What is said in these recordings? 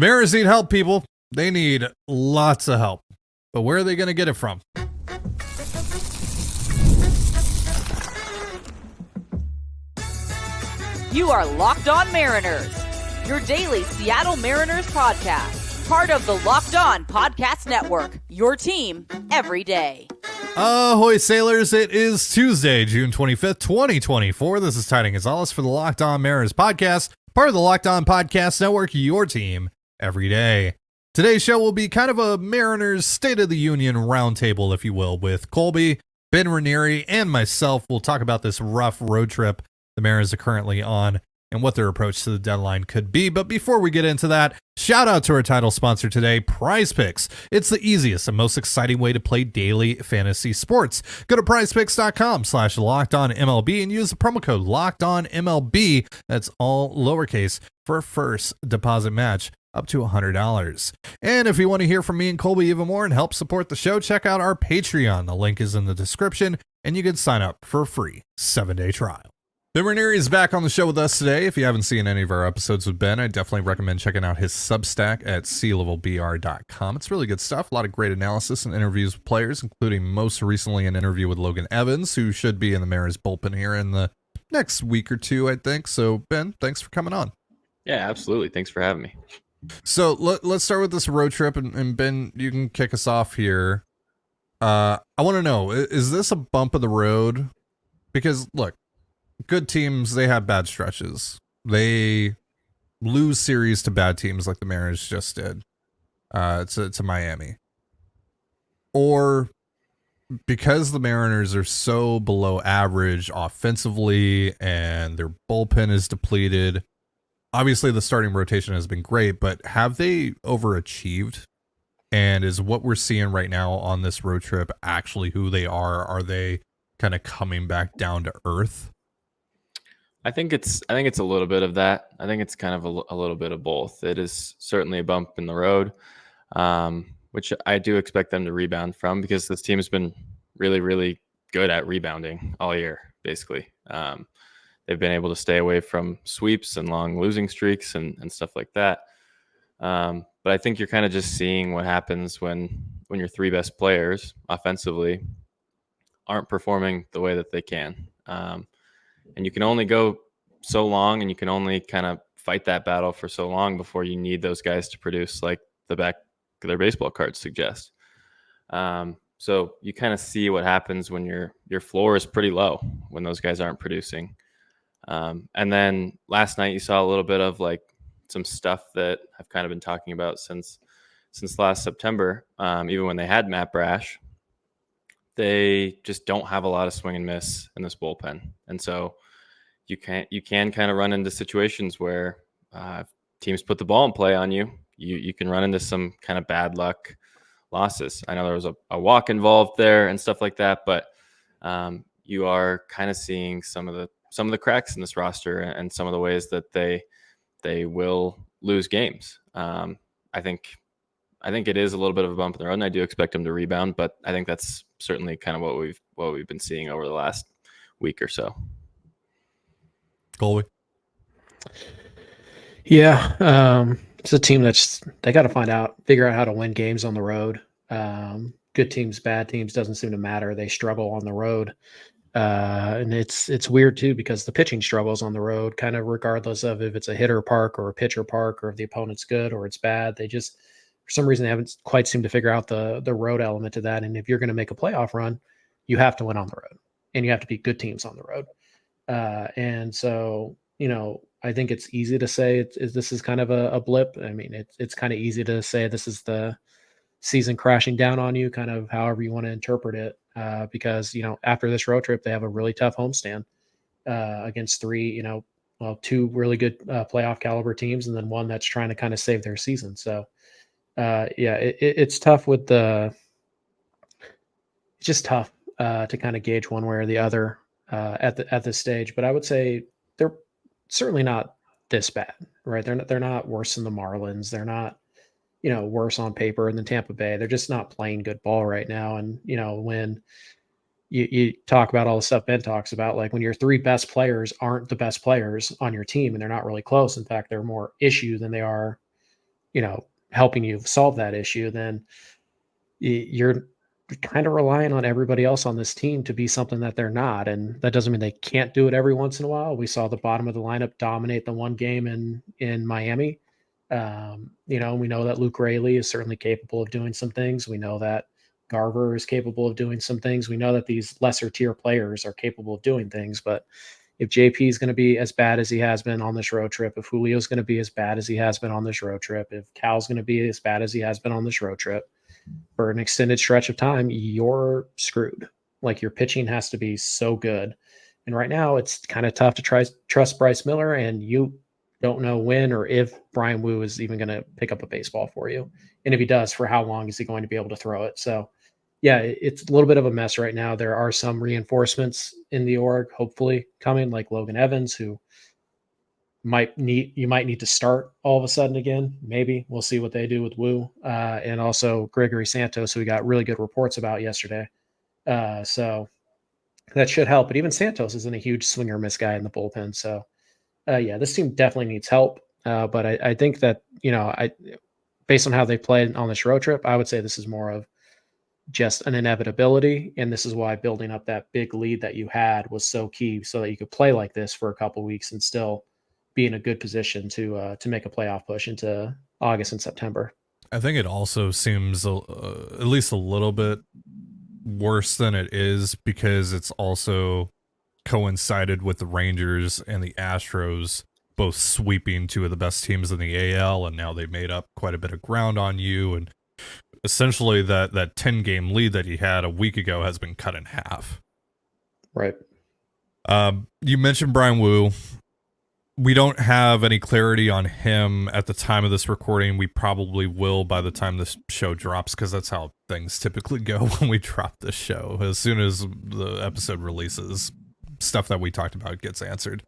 Mariners need help, people. They need lots of help. But where are they going to get it from? You are Locked On Mariners, your daily Seattle Mariners podcast. Part of the Locked On Podcast Network, your team every day. Ahoy, sailors. It is Tuesday, June 25th, 2024. This is Ty Gonzalez for the Locked On Mariners podcast, part of the Locked On Podcast Network, your team every day. Today's show will be kind of a Mariners State of the Union roundtable, if you will, with Colby, Ben Ranieri, and myself. We'll talk about this rough road trip the Mariners are currently on and what their approach to the deadline could be. But before we get into that, shout out to our title sponsor today, PrizePicks. It's the easiest and most exciting way to play daily fantasy sports. Go to prizepicks.com/LockedOnMLB and use the promo code LockedOnMLB. That's all lowercase for a first deposit match up to $100. And if you want to hear from me and Colby even more and help support the show, check out our Patreon. The link is in the description, and you can sign up for a free 7-day trial. Ben Ranieri is back on the show with us today. If you haven't seen any of our episodes with Ben, I definitely recommend checking out his Substack at clevelbr.com. It's really good stuff. A lot of great analysis and interviews with players, including most recently an interview with Logan Evans, who should be in the Mariners bullpen here in the next week or two, I think. So, Ben, thanks for coming on. Yeah, absolutely. Thanks for having me. So let's start with this road trip, and Ben, you can kick us off here. I want to know, is this a bump in the road? Because, look, good teams, they have bad stretches. They lose series to bad teams like the Mariners just did to Miami. Or because the Mariners are so below average offensively and their bullpen is depleted, obviously the starting rotation has been great, but have they overachieved? And is what we're seeing right now on this road trip actually who they are? Are they kind of coming back down to earth? I think it's a little bit of that. I think it's kind of a little bit of both. It is certainly a bump in the road, which I do expect them to rebound from, because this team has been really, really good at rebounding all year, basically. They've been able to stay away from sweeps and long losing streaks and stuff like that. But I think you're kind of just seeing what happens when your three best players offensively aren't performing the way that they can. And you can only go so long, and you can only kind of fight that battle for so long before you need those guys to produce, like the back of their baseball cards suggest. So you kind of see what happens when your floor is pretty low, when those guys aren't producing. And then last night you saw a little bit of like some stuff that I've kind of been talking about since last September. Even when they had Matt Brash, they just don't have a lot of swing and miss in this bullpen. And so you can kind of run into situations where teams put the ball in play on you. You can run into some kind of bad luck losses. I know there was a walk involved there and stuff like that, but you are kind of seeing some of the cracks in this roster and some of the ways that they will lose games. I think it is a little bit of a bump in the road, and I do expect them to rebound, but I think that's certainly kind of what we've been seeing over the last week or so. Colby? Yeah, it's a team they got to figure out how to win games on the road. Good teams, bad teams, doesn't seem to matter. They struggle on the road. And it's weird too, because the pitching struggles on the road, kind of regardless of if it's a hitter park or a pitcher park, or if the opponent's good or it's bad. They just, for some reason, they haven't quite seemed to figure out the road element to that. And if you're going to make a playoff run, you have to win on the road, and you have to beat good teams on the road. And so, I think it's easy to say this is kind of a blip. I mean, it's kind of easy to say this is the season crashing down on you, kind of however you want to interpret it. Because, after this road trip, they have a really tough homestand against two really good playoff caliber teams, and then one that's trying to kind of save their season. So, it's tough it's just tough to kind of gauge one way or the other at this stage. But I would say they're certainly not this bad, right? They're not worse than the Marlins. They're not, worse on paper than Tampa Bay. They're just not playing good ball right now. And, when you talk about all the stuff Ben talks about, like when your three best players aren't the best players on your team and they're not really close. In fact, they're more issue than they are helping you solve that issue, then you're kind of relying on everybody else on this team to be something that they're not. And that doesn't mean they can't do it every once in a while. We saw the bottom of the lineup dominate the one game in Miami. We know that Luke Rayleigh is certainly capable of doing some things. We know that Garver is capable of doing some things. We know that these lesser tier players are capable of doing things, but if JP is going to be as bad as he has been on this road trip, if Julio is going to be as bad as he has been on this road trip, if Cal's going to be as bad as he has been on this road trip for an extended stretch of time, you're screwed. Like, your pitching has to be so good. And right now it's kind of tough to trust Bryce Miller, and you don't know when or if Bryan Woo is even going to pick up a baseball for you. And if he does, for how long is he going to be able to throw it? So yeah, it's a little bit of a mess right now. There are some reinforcements in the org, hopefully coming, like Logan Evans, who you might need to start all of a sudden again. Maybe we'll see what they do with Woo, and also Gregory Santos, who we got really good reports about yesterday. So that should help. But even Santos isn't a huge swing or miss guy in the bullpen. So yeah, this team definitely needs help. But I think that based on how they played on this road trip, I would say this is more of just an inevitability. And this is why building up that big lead that you had was so key, so that you could play like this for a couple of weeks and still be in a good position to make a playoff push into August and September. I think it also seems at least a little bit worse than it is, because it's also coincided with the Rangers and the Astros both sweeping two of the best teams in the AL, and now they made up quite a bit of ground on you, and essentially that 10-game lead that he had a week ago has been cut in half. Right. You mentioned Bryan Woo. We don't have any clarity on him at the time of this recording. We probably will by the time this show drops, because that's how things typically go when we drop this show. As soon as the episode releases, stuff that we talked about gets answered,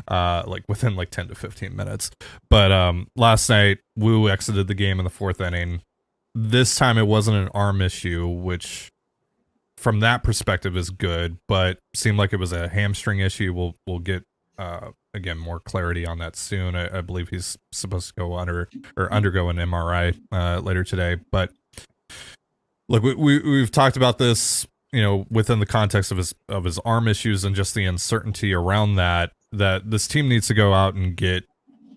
like within 10 to 15 minutes. But last night, Woo exited the game in the 4th inning. This time it wasn't an arm issue, which from that perspective is good, but seemed like it was a hamstring issue. We'll get again more clarity on that soon. I believe he's supposed to go undergo an MRI later today. But look, we've talked about this, within the context of his arm issues and just the uncertainty around that this team needs to go out and get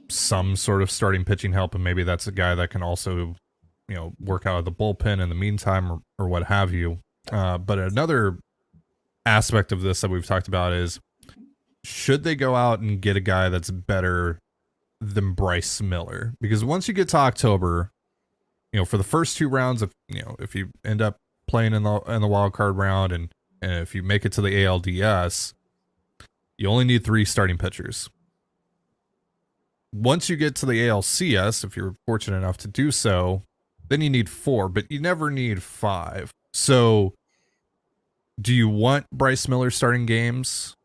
some sort of starting pitching help, and maybe that's a guy that can also work out of the bullpen in the meantime, or what have you. But another aspect of this that we've talked about is, should they go out and get a guy that's better than Bryce Miller? Because once you get to October, for the first 2 rounds, if you end up playing in the wild card round, and if you make it to the ALDS, you only need 3 starting pitchers. Once you get to the ALCS, if you're fortunate enough to do so, then you need 4, but you never need 5. So do you want Bryce Miller starting games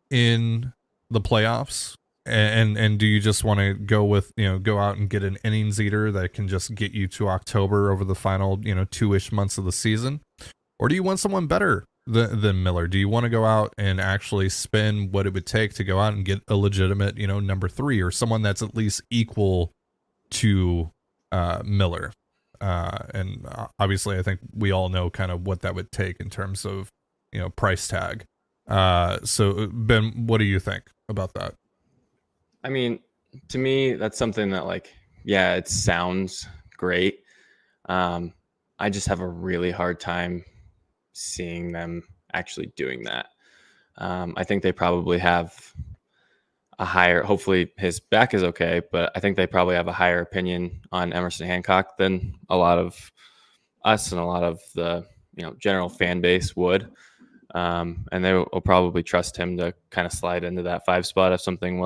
in the playoffs? And do you just want to go with, go out and get an innings eater that can just get you to October over the final, 2-ish months of the season? Or do you want someone better than Miller? Do you want to go out and actually spend what it would take to go out and get a legitimate, number 3, or someone that's at least equal to Miller? And obviously I think we all know kind of what that would take in terms of, price tag. So Ben, what do you think about that? I mean, to me, that's something that it sounds great. I just have a really hard time seeing them actually doing that. I think they probably have a higher, hopefully his back is okay, but I think they probably have a higher opinion on Emerson Hancock than a lot of us and a lot of the, general fan base would. And they will probably trust him to kind of slide into that 5 spot if something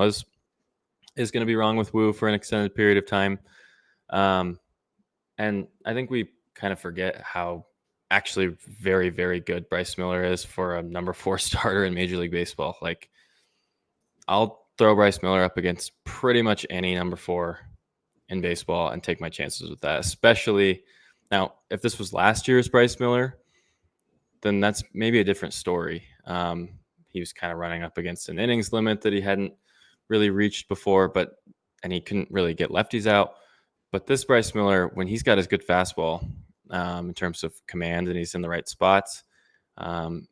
is going to be wrong with Woo for an extended period of time. And I think we kind of forget how actually very, very good Bryce Miller is for a number 4 starter in Major League Baseball. I'll throw Bryce Miller up against pretty much any number 4 in baseball and take my chances with that. Especially now, if this was last year's Bryce Miller, then that's maybe a different story. He was kind of running up against an innings limit that he hadn't really reached before, and he couldn't really get lefties out. But this Bryce Miller, when he's got his good fastball in terms of command and he's in the right spots, the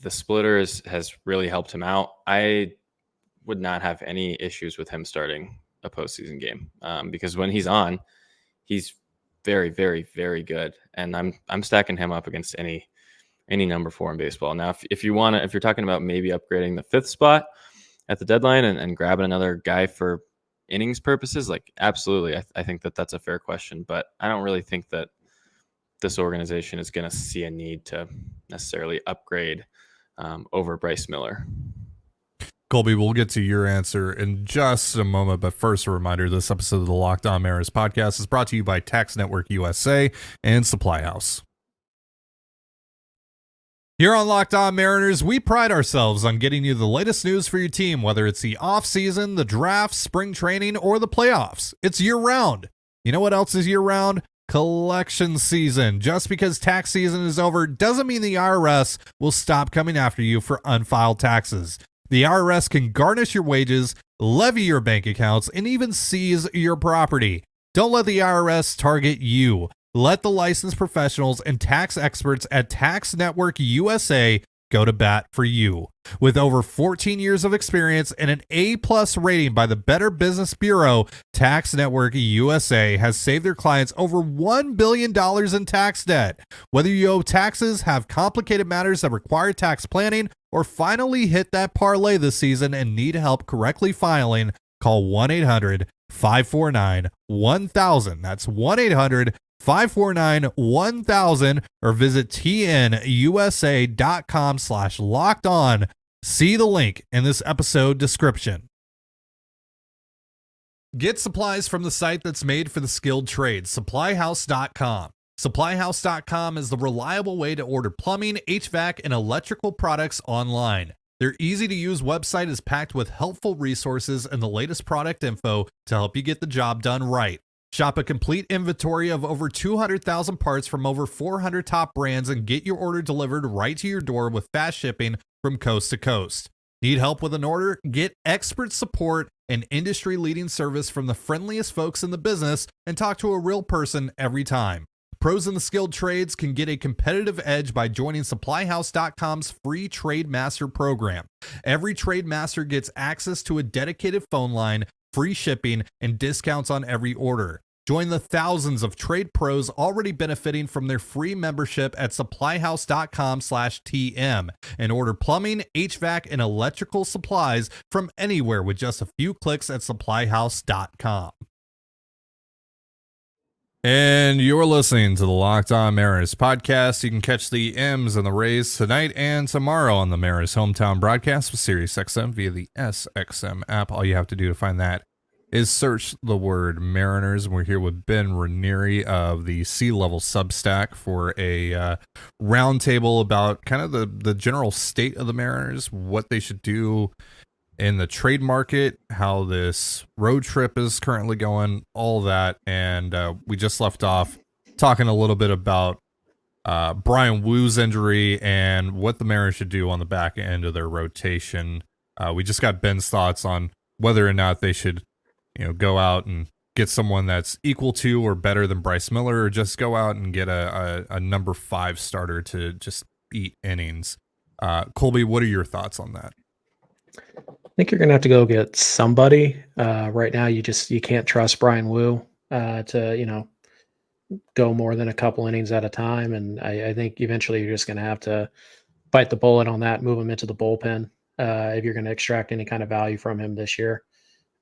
splitter has really helped him out. I would not have any issues with him starting a postseason game because when he's on, he's very, very, very good. And I'm stacking him up against any number 4 in baseball. Now, if you're talking about maybe upgrading the 5th spot at the deadline and grabbing another guy for innings purposes, like absolutely, I think that's a fair question. But I don't really think that this organization is going to see a need to necessarily upgrade over Bryce Miller. Colby, we'll get to your answer in just a moment, but first a reminder, this episode of the Locked On Mariners podcast is brought to you by Tax Network USA and SupplyHouse. Here on Locked On Mariners, we pride ourselves on getting you the latest news for your team, whether it's the off-season, the draft, spring training, or the playoffs. It's year-round. You know what else is year-round? Collection season. Just because tax season is over doesn't mean the IRS will stop coming after you for unfiled taxes. The IRS can garnish your wages, levy your bank accounts, and even seize your property. Don't let the IRS target you. Let the licensed professionals and tax experts at Tax Network USA go to bat for you. With over 14 years of experience and an A+ rating by the Better Business Bureau, Tax Network USA has saved their clients over $1 billion in tax debt. Whether you owe taxes, have complicated matters that require tax planning, or finally hit that parlay this season and need help correctly filing, call 1-800-549-1000. That's 1-800-549-1000 or visit tnusa.com/lockedon. See the link in this episode description. Get supplies from the site that's made for the skilled trades, SupplyHouse.com. SupplyHouse.com is the reliable way to order plumbing, HVAC, and electrical products online. Their easy-to-use website is packed with helpful resources and the latest product info to help you get the job done right. Shop a complete inventory of over 200,000 parts from over 400 top brands and get your order delivered right to your door with fast shipping from coast to coast. Need help with an order? Get expert support and industry-leading service from the friendliest folks in the business and talk to a real person every time. Pros in the skilled trades can get a competitive edge by joining SupplyHouse.com's free Trade Master program. Every Trade Master gets access to a dedicated phone line, free shipping, and discounts on every order. Join the thousands of trade pros already benefiting from their free membership at SupplyHouse.com/TM and order plumbing, HVAC, and electrical supplies from anywhere with just a few clicks at SupplyHouse.com. And you're listening to the Locked On Mariners podcast. You can catch the M's and the Rays tonight and tomorrow on the Mariners hometown broadcast with SiriusXM via the SXM app. All you have to do to find that is search the word Mariners. And we're here with Ben Ranieri of the C-Level Substack for a roundtable about kind of the general state of the Mariners, what they should do in the trade market, how this road trip is currently going, all that. And we just left off talking a little bit about Bryan Woo's injury and what the Mariners should do on the back end of their rotation. We just got Ben's thoughts on whether or not they should, go out and get someone that's equal to or better than Bryce Miller, or just go out and get a number 5 starter to just eat innings. Colby, what are your thoughts on that? I think you're going to have to go get somebody. Right now, you can't trust Bryan Woo to go more than a couple innings at a time. And I think eventually you're just going to have to bite the bullet on that, move him into the bullpen if you're going to extract any kind of value from him this year.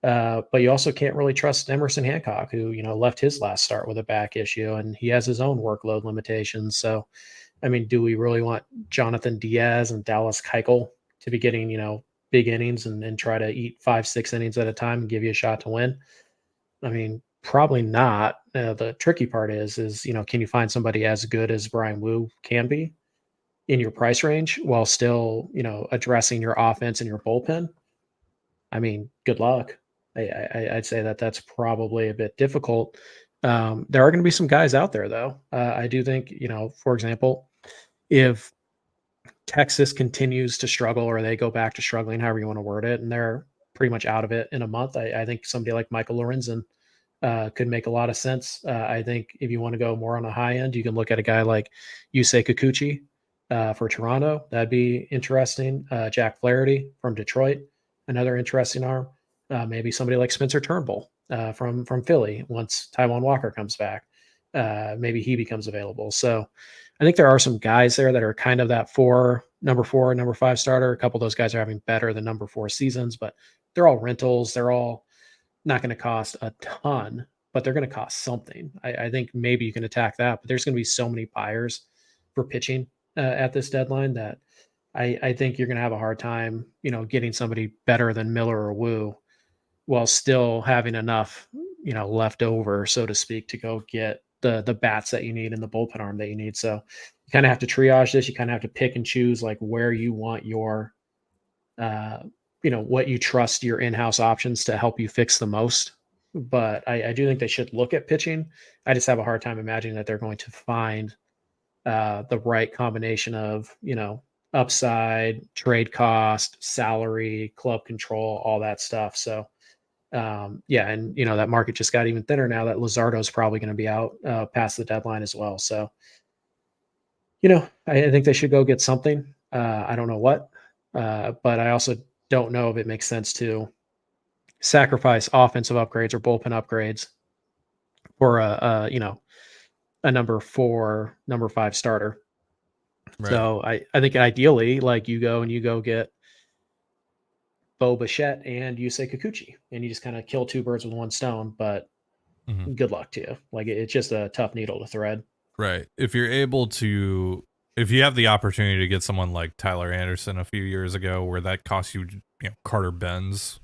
But you also can't really trust Emerson Hancock, who left his last start with a back issue, and he has his own workload limitations. So, I mean, do we really want Jonathan Diaz and Dallas Keuchel to be getting big innings and try to eat 5-6 innings at a time and give you a shot to win? I mean, probably not. The tricky part is can you find somebody as good as Bryan Woo can be in your price range while still, addressing your offense and your bullpen? I mean, good luck. I'd say that's probably a bit difficult. There are going to be some guys out there, though. I do think, for example, if Texas continues to struggle or they go back to struggling, however you want to word it, and they're pretty much out of it in a month, I think somebody like Michael Lorenzen could make a lot of sense. I think if you want to go more on the high end, you can look at a guy like Yusei Kikuchi for Toronto. That'd be interesting. Jack Flaherty from Detroit, another interesting arm. Maybe somebody like Spencer Turnbull from Philly once Taiwan Walker comes back. Maybe he becomes available. So I think there are some guys there that are kind of that number 4, number 5 starter. A couple of those guys are having better than number 4 seasons, but they're all rentals. They're all not going to cost a ton, but they're going to cost something. I think maybe you can attack that, but there's going to be so many buyers for pitching at this deadline that I think you're going to have a hard time, getting somebody better than Miller or Woo while still having enough, left over, so to speak, to go get the bats that you need and the bullpen arm that you need. So you kind of have to triage this. You kind of have to pick and choose like where you want your, what you trust your in-house options to help you fix the most. But I do think they should look at pitching. I just have a hard time imagining that they're going to find the right combination of, upside, trade cost, salary, club control, all that stuff. So and that market just got even thinner now that Luzardo's probably going to be out past the deadline as well. So, I think they should go get something. I don't know what, but I also don't know if it makes sense to sacrifice offensive upgrades or bullpen upgrades for a number 4, number 5 starter. Right. So I think ideally, like you go get Bo Bichette and Yusei Kikuchi, and you just kind of kill 2 birds with 1 stone, but good luck to you. Like it's just a tough needle to thread. Right. If you have the opportunity to get someone like Tyler Anderson a few years ago where that cost you, Carter Benz,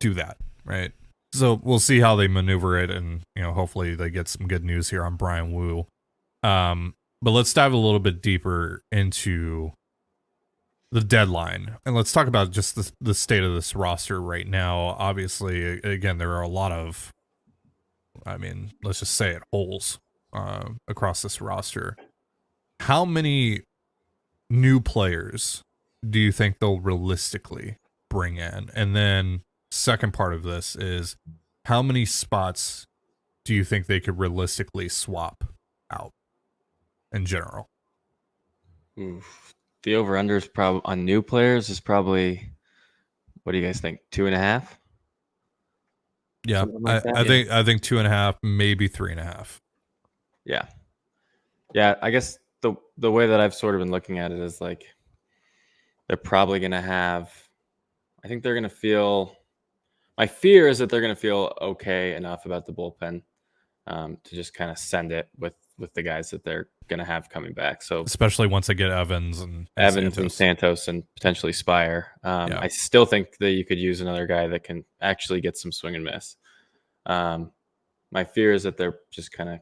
do that. Right. So we'll see how they maneuver it, and, hopefully they get some good news here on Bryan Woo. But let's dive a little bit deeper into the deadline, and let's talk about just the state of this roster right now. Obviously, again, there are a lot of, let's just say it, holes across this roster. How many new players do you think they'll realistically bring in? And then second part of this is, how many spots do you think they could realistically swap out in general? The over-under is probably on new players is probably, what do you guys think? 2.5? Yeah, like I think 2.5, maybe 3.5. Yeah. I guess the way that I've sort of been looking at it is like they're probably going to have. I think they're going to feel. My fear is that they're going to feel okay enough about the bullpen to just kind of send it with the guys that they're going to have coming back. So especially once they get Evans and Santos and potentially Spire. I still think that you could use another guy that can actually get some swing and miss. My fear is that they're just kind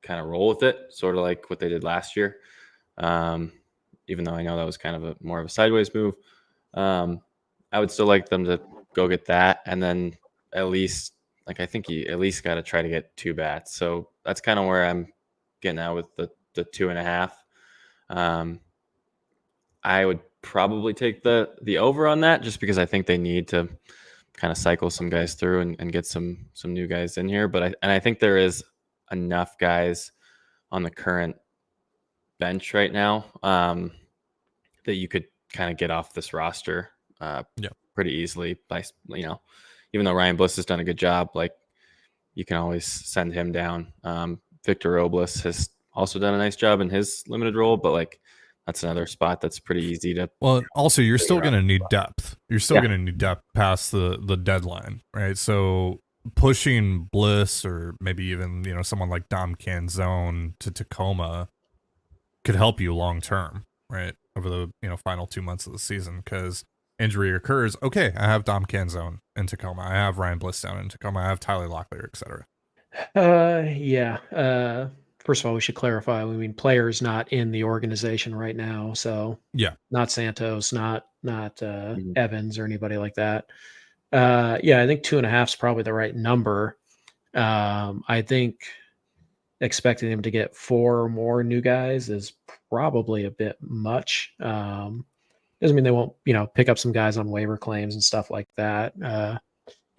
of roll with it, sort of like what they did last year. Even though I know that was kind of more of a sideways move. I would still like them to go get that, and then at least, I think you at least got to try to get 2 bats. So that's kind of where I'm getting at with the 2.5. I would probably take the over on that, just because I think they need to kind of cycle some guys through and get some new guys in here. But I think there is enough guys on the current bench right now that you could kind of get off this roster pretty easily by, even though Ryan Bliss has done a good job, like you can always send him down. Victor Robles has also done a nice job in his limited role, but that's another spot that's pretty easy to. Well, also you're still going to need depth. You're still going to need depth past the deadline, right? So pushing Bliss or maybe even, someone like Dom Canzone to Tacoma could help you long term, right? Over the, final 2 months of the season, because injury occurs. Okay, I have Dom Canzone in Tacoma. I have Ryan Bliss down in Tacoma. I have Tyler Locklear, etc. First of all, we should clarify. We mean players not in the organization right now. So not Santos, not Evans or anybody like that. I think 2.5 is probably the right number. I think expecting them to get 4 more new guys is probably a bit much. Doesn't mean they won't, pick up some guys on waiver claims and stuff like that.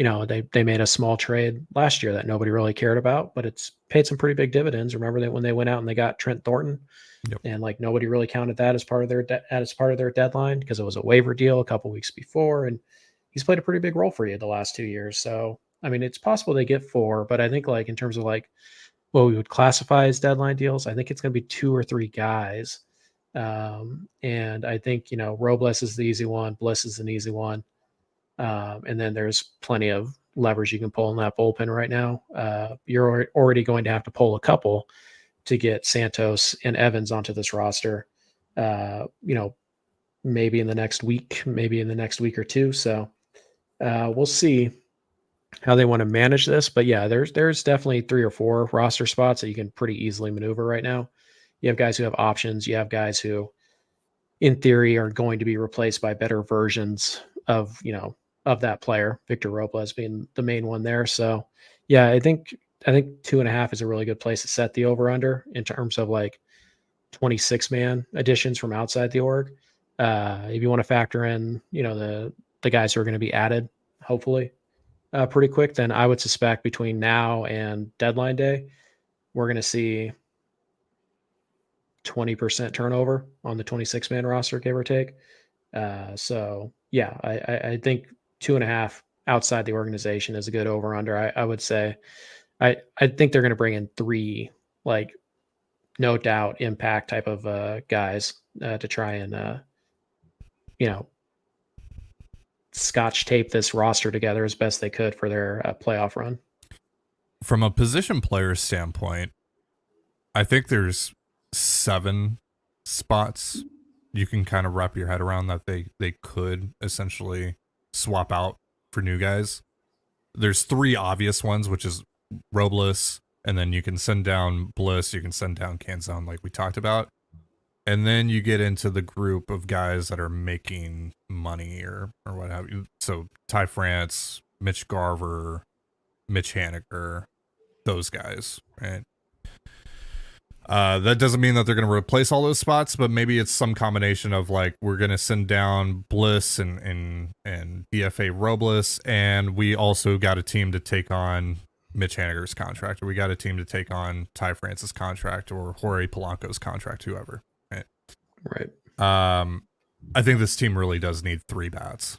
they made a small trade last year that nobody really cared about, but it's paid some pretty big dividends. Remember that when they went out and they got Trent Thornton, and like nobody really counted that as part of their deadline because it was a waiver deal a couple weeks before, and he's played a pretty big role for you the last 2 years. So I mean, it's possible they get 4, but I think like in terms of like what we would classify as deadline deals, I think it's going to be 2 or 3 guys. And I think, Robles is the easy one. Bliss is an easy one. And then there's plenty of levers you can pull in that bullpen right now. You're already going to have to pull a couple to get Santos and Evans onto this roster, maybe in the next week or two. So we'll see how they want to manage this. But yeah, there's definitely 3 or 4 roster spots that you can pretty easily maneuver right now. You have guys who have options. You have guys who, in theory, are going to be replaced by better versions of that player, Victor Robles being the main one there. So yeah, I think 2.5 is a really good place to set the over under in terms of like 26-man additions from outside the org. If you want to factor in, the guys who are going to be added, hopefully pretty quick, then I would suspect between now and deadline day, we're going to see 20% turnover on the 26-man roster, give or take. So yeah, I think 2.5 outside the organization is a good over under. I would say, I think they're going to bring in 3, like no doubt impact type of guys to try and, scotch tape this roster together as best they could for their playoff run. From a position player standpoint, I think there's 7 spots you can kind of wrap your head around that they could essentially swap out for new guys. There's 3 obvious ones, which is Robles, and then you can send down Bliss, you can send down Canzone like we talked about. And then you get into the group of guys that are making money or what have you. So Ty France, Mitch Garver, Mitch Haniger, those guys, right? That doesn't mean that they're going to replace all those spots, but maybe it's some combination of like, we're going to send down Bliss and DFA Robles, and we also got a team to take on Mitch Haniger's contract, or we got a team to take on Ty France's contract or Jorge Polanco's contract, whoever. Right. I think this team really does need 3 bats,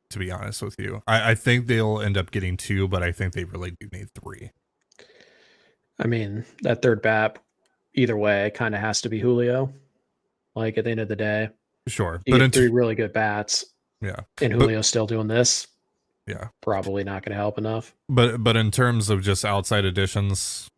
to be honest with you. I think they'll end up getting 2, but I think they really do need 3. I mean, that third bat, either way, kind of has to be Julio. Like at the end of the day, sure. You get 3 really good bats. Yeah. And Julio's still doing this. Yeah. Probably not going to help enough. But in terms of just outside additions,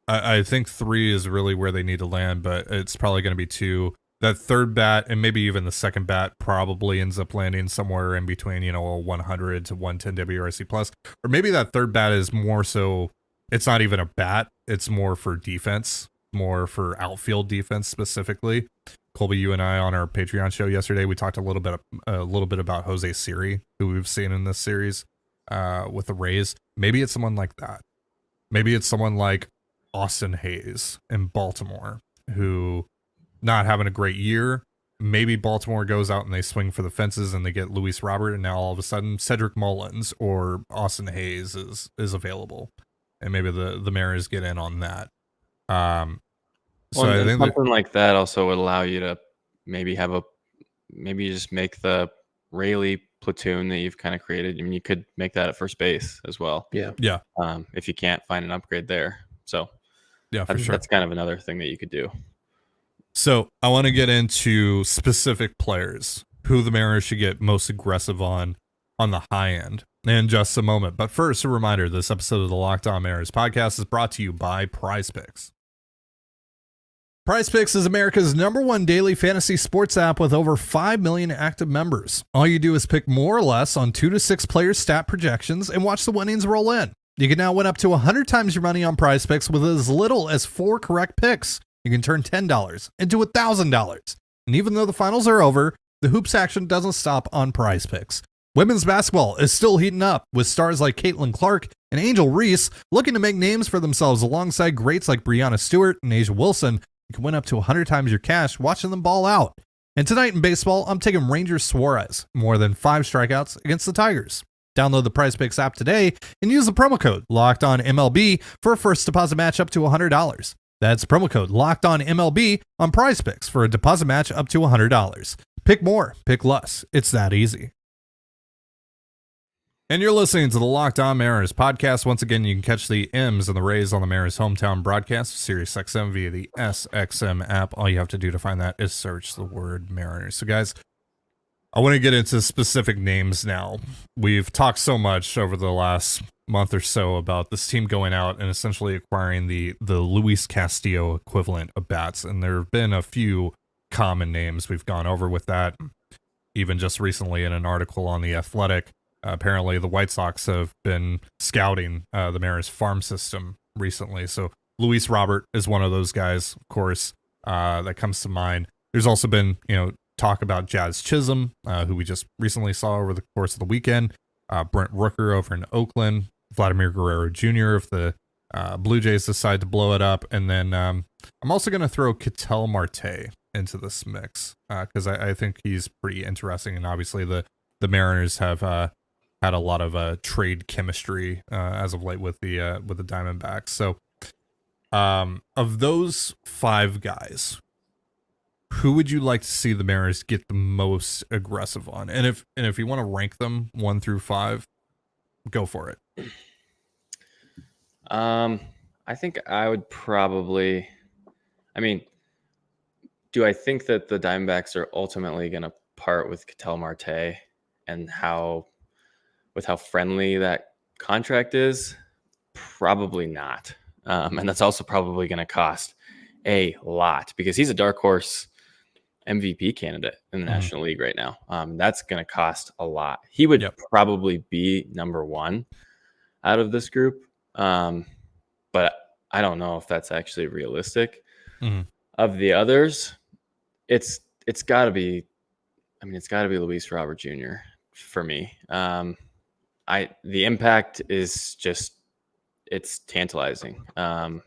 I think 3 is really where they need to land, but it's probably going to be 2. That third bat and maybe even the second bat probably ends up landing somewhere in between, a 100 to 110 WRC plus, or maybe that third bat is more so it's not even a bat. It's more for defense, more for outfield defense specifically. Colby, you and I on our Patreon show yesterday, we talked a little bit about Jose Siri, who we've seen in this series with the Rays. Maybe it's someone like that. Maybe it's someone like Austin Hayes in Baltimore, who not having a great year. Maybe Baltimore goes out and they swing for the fences and they get Luis Robert, and now all of a sudden Cedric Mullins or Austin Hayes is available, and maybe the Mariners get in on that. So I think something like that also would allow you to maybe you just make the Rayleigh platoon that you've kind of created. I mean, you could make that at first base as well. Yeah. If you can't find an upgrade there, so yeah, for sure, that's kind of another thing that you could do. So I want to get into specific players who the Mariners should get most aggressive on the high end in just a moment. But first, a reminder, this episode of the Locked On Mariners podcast is brought to you by PrizePicks. PrizePicks is America's #1 daily fantasy sports app with over 5 million active members. All you do is pick more or less on 2 to 6 players' stat projections and watch the winnings roll in. You can now win up to 100 times your money on PrizePicks with as little as 4 correct picks. You can turn $10 into $1,000. And even though the finals are over, the hoops action doesn't stop on PrizePicks. Women's basketball is still heating up with stars like Caitlin Clark and Angel Reese looking to make names for themselves alongside greats like Breanna Stewart and Asia Wilson. You can win up to 100 times your cash watching them ball out. And tonight in baseball, I'm taking Ranger Suarez, more than 5 strikeouts against the Tigers. Download the PrizePicks app today and use the promo code LOCKEDONMLB for a first deposit match up to $100. That's promo code LOCKEDONMLB on PrizePicks for a deposit match up to $100. Pick more, pick less. It's that easy. And you're listening to the Locked On Mariners podcast. Once again, you can catch the M's and the Rays on the Mariners hometown broadcast of SiriusXM via the SXM app. All you have to do to find that is search the word Mariners. So, guys, I want to get into specific names now. We've talked so much over the last month or so about this team going out and essentially acquiring the Luis Castillo equivalent of bats. And there have been a few common names we've gone over with that. Even just recently in an article on The Athletic, apparently the White Sox have been scouting the Mariners farm system recently. So Luis Robert is one of those guys, of course, that comes to mind. There's also been, talk about Jazz Chisholm, who we just recently saw over the course of the weekend. Brent Rooker over in Oakland. Vladimir Guerrero Jr. if the Blue Jays decide to blow it up. And then I'm also going to throw Ketel Marte into this mix because I think he's pretty interesting. And obviously the Mariners have had a lot of trade chemistry as of late with the Diamondbacks. So of those five guys, who would you like to see the Mariners get the most aggressive on? And if you want to rank them 1 through 5, go for it. I think I would probably, do I think that the Diamondbacks are ultimately going to part with Ketel Marte and how friendly that contract is? Probably not. And that's also probably going to cost a lot because he's a dark horse MVP candidate in the National League right now. That's going to cost a lot. He would probably be number 1 out of this group. But I don't know if that's actually realistic. Of the others, it's got to be Luis Robert Jr. for me. The impact is just, it's tantalizing. And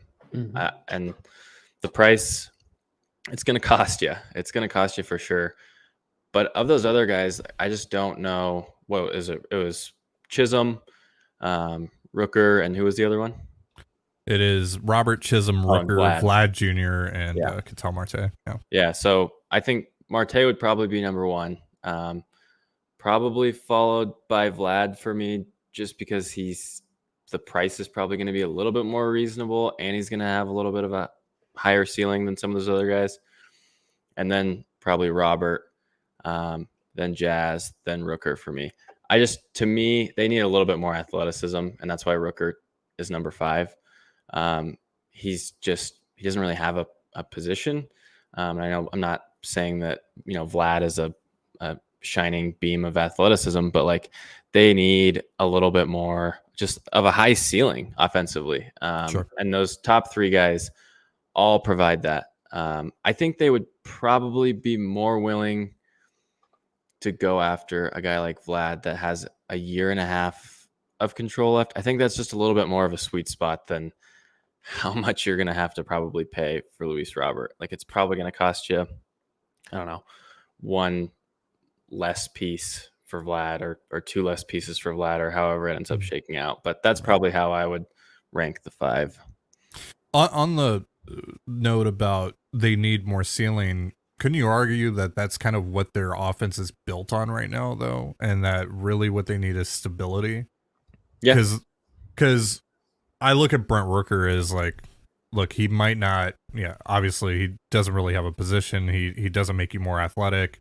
the price, it's going to cost you. It's going to cost you for sure. But of those other guys, I just don't know. What is it? It was Chisholm, Rooker, and who was the other one? It is Robert, Chisholm, Rooker, Vlad Jr., and Ketel Marte. Yeah, so I think Marte would probably be number 1. Probably followed by Vlad for me, just because the price is probably going to be a little bit more reasonable, and he's going to have a little bit of a higher ceiling than some of those other guys. And then probably Robert, then Jazz, then Rooker for me. To me, they need a little bit more athleticism, and that's why Rooker is number 5. He doesn't really have a position. I know I'm not saying that, Vlad is a shining beam of athleticism, but like they need a little bit more just of a high ceiling offensively. Sure. And those top 3 guys all provide that. I think they would probably be more willing to go after a guy like Vlad that has a year and a half of control left. I think that's just a little bit more of a sweet spot than how much you're going to have to probably pay for Luis Robert. Like it's probably going to cost you, I don't know, 1 less piece for Vlad or 2 less pieces for Vlad or however it ends up shaking out. But that's probably how I would rank the 5. On the note about they need more ceiling, couldn't you argue that that's kind of what their offense is built on right now, though? And that really what they need is stability? Yeah. Because I look at Brent Rooker as like, look, he might not, obviously he doesn't really have a position. He doesn't make you more athletic,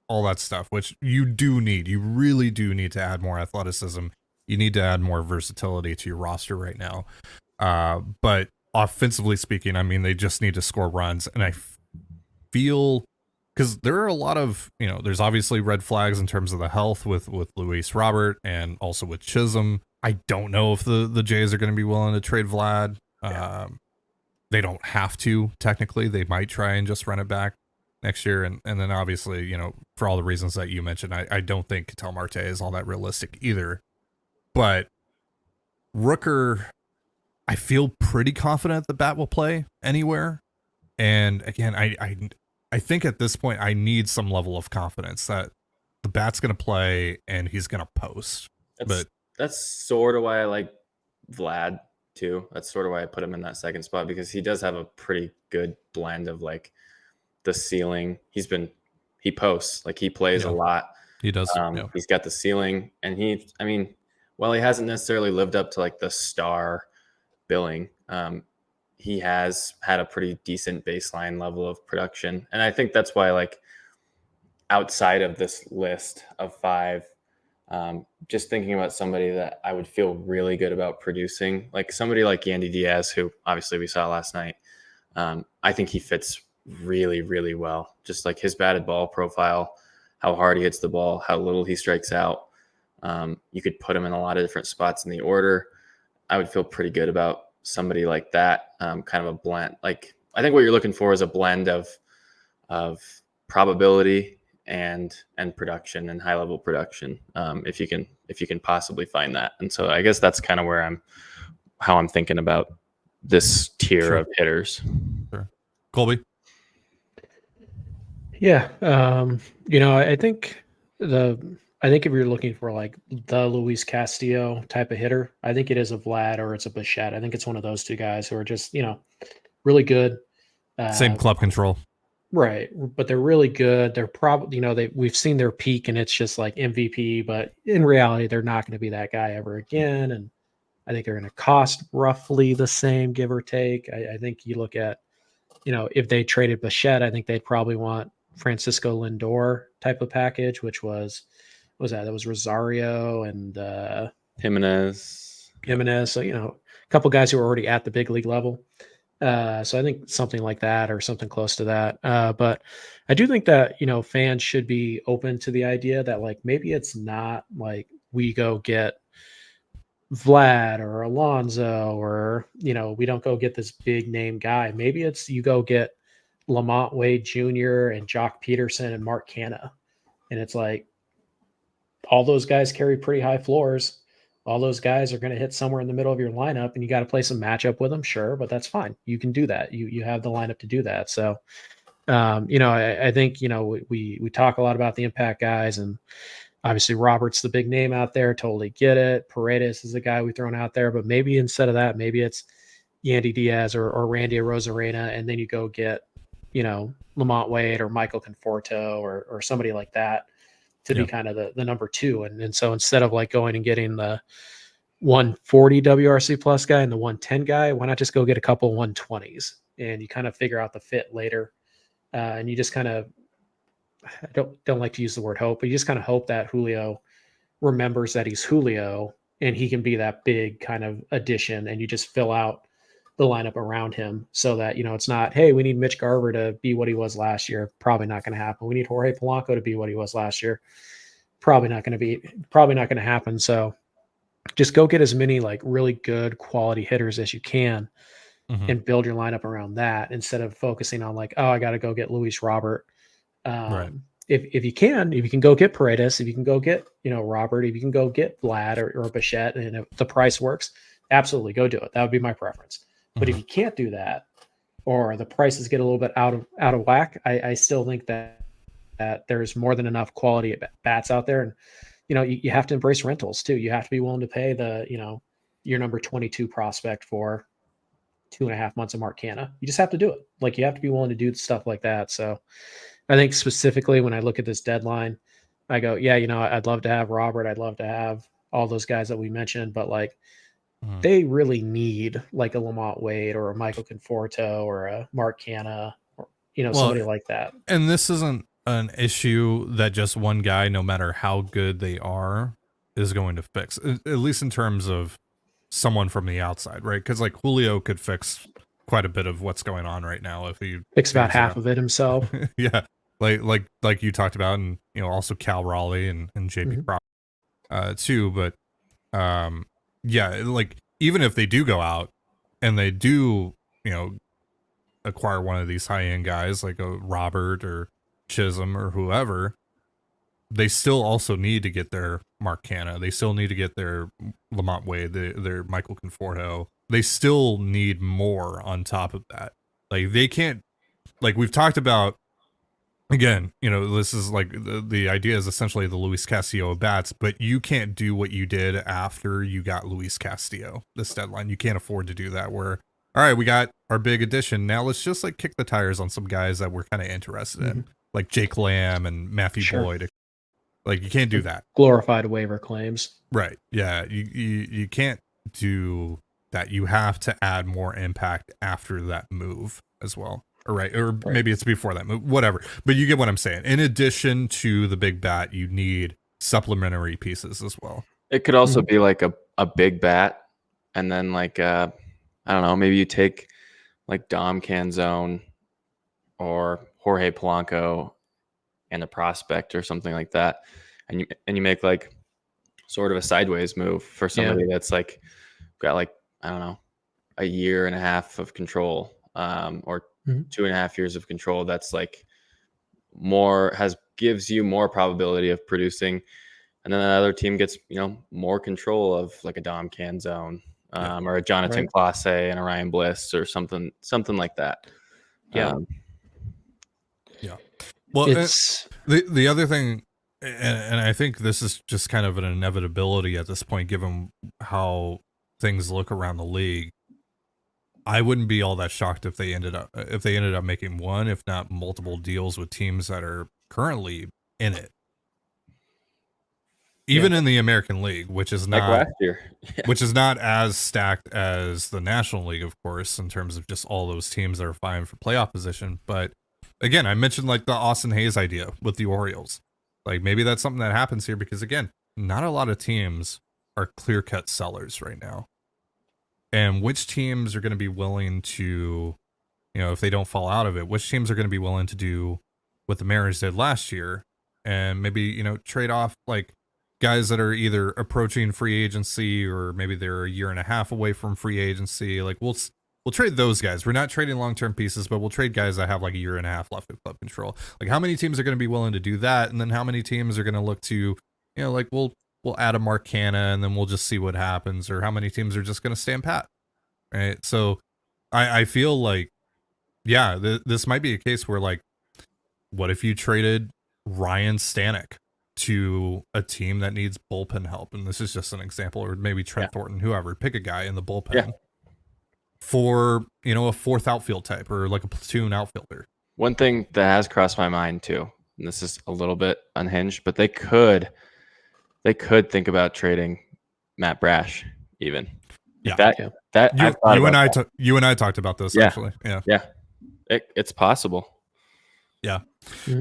all that stuff, which you do need. You really do need to add more athleticism. You need to add more versatility to your roster right now. But offensively speaking, they just need to score runs. And I feel, because there are a lot of, there's obviously red flags in terms of the health with Luis Robert and also with Chisholm. I don't know if the Jays are going to be willing to trade Vlad. They don't have to, technically. They might try and just run it back next year. And then obviously, for all the reasons that you mentioned, I don't think Ketel Marte is all that realistic either. But Rooker, I feel pretty confident the bat will play anywhere. And again, I think at this point I need some level of confidence that the bat's going to play and he's going to post. But That's sort of why I like Vlad too. That's sort of why I put him in that second spot, because he does have a pretty good blend of like the ceiling. He posts, like he plays a lot. he does. He's got the ceiling, and while he hasn't necessarily lived up to like the star billing, he has had a pretty decent baseline level of production. And I think that's why, like, outside of this list of 5, just thinking about somebody that I would feel really good about producing, like somebody like Yandy Diaz, who obviously we saw last night. I think he fits really, really well. Just like his batted ball profile, how hard he hits the ball, how little he strikes out. You could put him in a lot of different spots in the order. I would feel pretty good about somebody like that. Kind of a blend. Like, I think what you're looking for is a blend of probability and production and high level production. If you can possibly find that. And so I guess that's kind of where how I'm thinking about this tier of hitters. Sure. Colby. Yeah. I think if you're looking for like the Luis Castillo type of hitter, I think it is a Vlad or it's a Bichette. I think it's one of those two guys who are just, really good. Same club control. Right. But they're really good. They're probably, we've seen their peak and it's just like MVP, but in reality, they're not going to be that guy ever again. And I think they're going to cost roughly the same, give or take. I think you look at, if they traded Bichette, I think they'd probably want Francisco Lindor type of package, which was Rosario and Jimenez. So, a couple guys who are already at the big league level. So I think something like that or something close to that. But I do think that, fans should be open to the idea that like, maybe it's not like we go get Vlad or Alonso or, we don't go get this big name guy. Maybe it's you go get Lamont Wade Jr. and Jock Peterson and Mark Canha. And it's like all those guys carry pretty high floors. All those guys are going to hit somewhere in the middle of your lineup, and you got to play some matchup with them. Sure, but that's fine. You can do that. You have the lineup to do that. So, I think, we talk a lot about the impact guys, and obviously Robert's the big name out there. Totally get it. Paredes is the guy we've thrown out there, but maybe instead of that, maybe it's Yandy Diaz or Randy Arozarena, and then you go get, Lamont Wade or Michael Conforto or somebody like that to be kind of the number 2. And so instead of like going and getting the 140 WRC plus guy and the 110 guy, why not just go get a couple 120s and you kind of figure out the fit later. And you just kind of, I don't like to use the word hope, but you just kind of hope that Julio remembers that he's Julio and he can be that big kind of addition, and you just fill out the lineup around him so that, it's not, hey, we need Mitch Garver to be what he was last year. Probably not going to happen. We need Jorge Polanco to be what he was last year. Probably not going to happen. So just go get as many like really good quality hitters as you can and build your lineup around that instead of focusing on like, oh, I got to go get Luis Robert. Right. If you can go get Paredes, if you can go get, Robert, if you can go get Vlad or Bichette, and if the price works, absolutely go do it. That would be my preference. But if you can't do that, or the prices get a little bit out of whack, I still think that there's more than enough quality bats out there. And, you have to embrace rentals too. You have to be willing to pay your number 22 prospect for 2.5 months of Mark Canha. You just have to do it. Like, you have to be willing to do stuff like that. So I think specifically when I look at this deadline, I go, yeah, I'd love to have Robert. I'd love to have all those guys that we mentioned, but like, they really need like a Lamont Wade or a Michael Conforto or a Mark Canha or, somebody like that. And this isn't an issue that just one guy, no matter how good they are, is going to fix, at least in terms of someone from the outside, right? Because like Julio could fix quite a bit of what's going on right now if he fix about half of it himself. Yeah. Like you talked about, and also Cal Raleigh and JP Crawford too. But yeah, like even if they do go out and they do, acquire one of these high-end guys like a Robert or Chisholm or whoever, they still also need to get their Mark Canha. They still need to get their Lamont Wade, their Michael Conforto. They still need more on top of that. Like, they can't, like we've talked about again, this is like the idea is essentially the Luis Castillo bats, but you can't do what you did after you got Luis Castillo this deadline. You can't afford to do that where, all right, we got our big addition. Now let's just like kick the tires on some guys that we're kind of interested in, like Jake Lamb and Matthew Boyd. Like you can't do that. Glorified waiver claims. Right. Yeah. You can't do that. You have to add more impact after that move as well. Or maybe it's before that move, whatever. But you get what I'm saying. In addition to the big bat, you need supplementary pieces as well. It could also be like a big bat, and then like I don't know, maybe you take like Dom Canzone or Jorge Polanco and a prospect or something like that, and you make like sort of a sideways move for somebody that's like got like, I don't know, a year and a half of control, or 2.5 years of control. That's like gives you more probability of producing, and then another team gets more control of like a Dom Canzone, or a Jonathan Clase and a Ryan Bliss or something like that. Yeah. Well, it's the other thing, and I think this is just kind of an inevitability at this point, given how things look around the league. I wouldn't be all that shocked if they ended up making one, if not multiple deals with teams that are currently in it. Even in the American League, which is not like last year. which is not as stacked as the National League, of course, in terms of just all those teams that are vying for playoff position. But again, I mentioned like the Austin Hayes idea with the Orioles. Like maybe that's something that happens here because again, not a lot of teams are clear-cut sellers right now. And which teams are going to be willing to, if they don't fall out of it, which teams are going to be willing to do what the Mariners did last year and maybe, trade off like guys that are either approaching free agency or maybe they're a year and a half away from free agency. Like we'll trade those guys. We're not trading long-term pieces, but we'll trade guys that have like a year and a half left of club control. Like how many teams are going to be willing to do that? And then how many teams are going to look to, like we'll add a Mark Canha and then we'll just see what happens, or how many teams are just going to stand pat. Right. So I feel like, this might be a case where like, what if you traded Ryan Stanek to a team that needs bullpen help? And this is just an example, or maybe Trent Thornton, whoever, pick a guy in the bullpen for, a fourth outfield type or like a platoon outfielder. One thing that has crossed my mind too, and this is a little bit unhinged, but they could think about trading Matt Brash even. Yeah. That you and I talked about this actually. Yeah. It's possible. Yeah.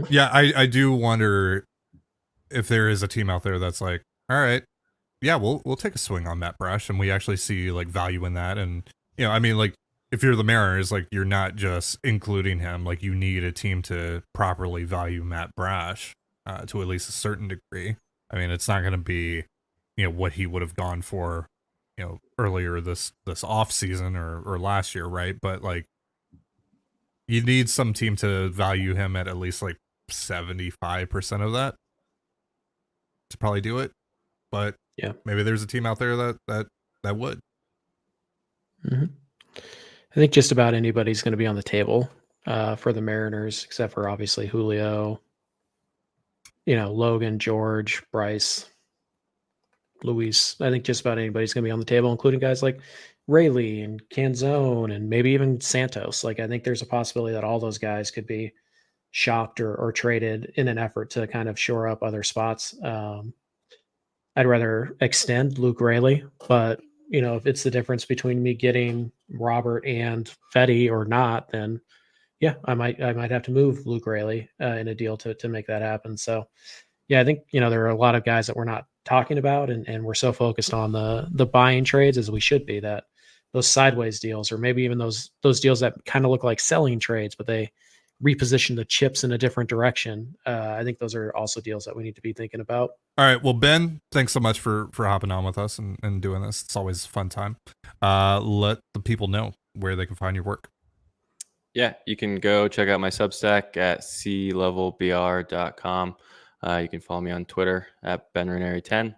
Yeah. I do wonder if there is a team out there that's like, all right, yeah, we'll take a swing on Matt Brash, and we actually see like value in that. And, I mean, like if you're the Mariners, like you're not just including him, like you need a team to properly value Matt Brash to at least a certain degree. I mean, it's not going to be, what he would have gone for, earlier this off season or last year. Right. But like you need some team to value him at least like 75% of that to probably do it. But maybe there's a team out there that would. I think just about anybody's going to be on the table for the Mariners, except for obviously Julio, Logan, George, Bryce, Luis. I think just about anybody's going to be on the table, including guys like Rayleigh and Canzone and maybe even Santos. Like I think there's a possibility that all those guys could be shopped or traded in an effort to kind of shore up other spots. I'd rather extend Luke Rayleigh, but if it's the difference between me getting Robert and Fetty or not, then I might have to move Luke Rayleigh in a deal to make that happen. So I think, there are a lot of guys that we're not talking about and we're so focused on the buying trades as we should be, that those sideways deals, or maybe even those deals that kind of look like selling trades, but they reposition the chips in a different direction. I think those are also deals that we need to be thinking about. All right. Well, Ben, thanks so much for hopping on with us and doing this. It's always a fun time. Let the people know where they can find your work. Yeah, you can go check out my Substack at clevelbr.com. You can follow me on Twitter at benranieri10.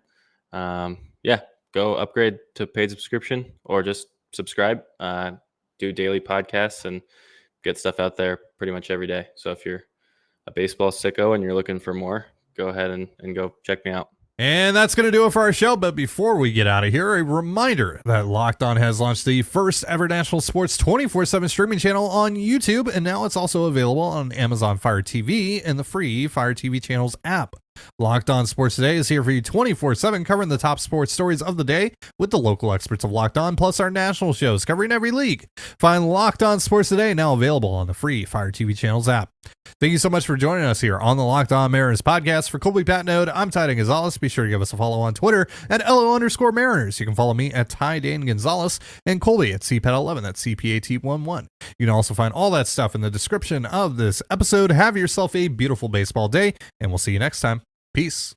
Go upgrade to paid subscription or just subscribe. Do daily podcasts and get stuff out there pretty much every day. So if you're a baseball sicko and you're looking for more, go ahead and go check me out. And that's going to do it for our show. But before we get out of here, a reminder that Locked On has launched the first ever national sports 24/7 streaming channel on YouTube. And now it's also available on Amazon Fire TV and the free Fire TV channels app. Locked On Sports Today is here for you 24/7, covering the top sports stories of the day with the local experts of Locked On, plus our national shows covering every league. Find Locked On Sports Today now available on the free Fire TV channels app. Thank you so much for joining us here on the Locked On Mariners podcast. For Colby Patnode, I'm Ty Dan Gonzalez. Be sure to give us a follow on Twitter at LO_Mariners. You can follow me at Ty Dan Gonzalez and Colby at CPAT11. That's CPAT11. You can also find all that stuff in the description of this episode. Have yourself a beautiful baseball day, and we'll see you next time. Peace.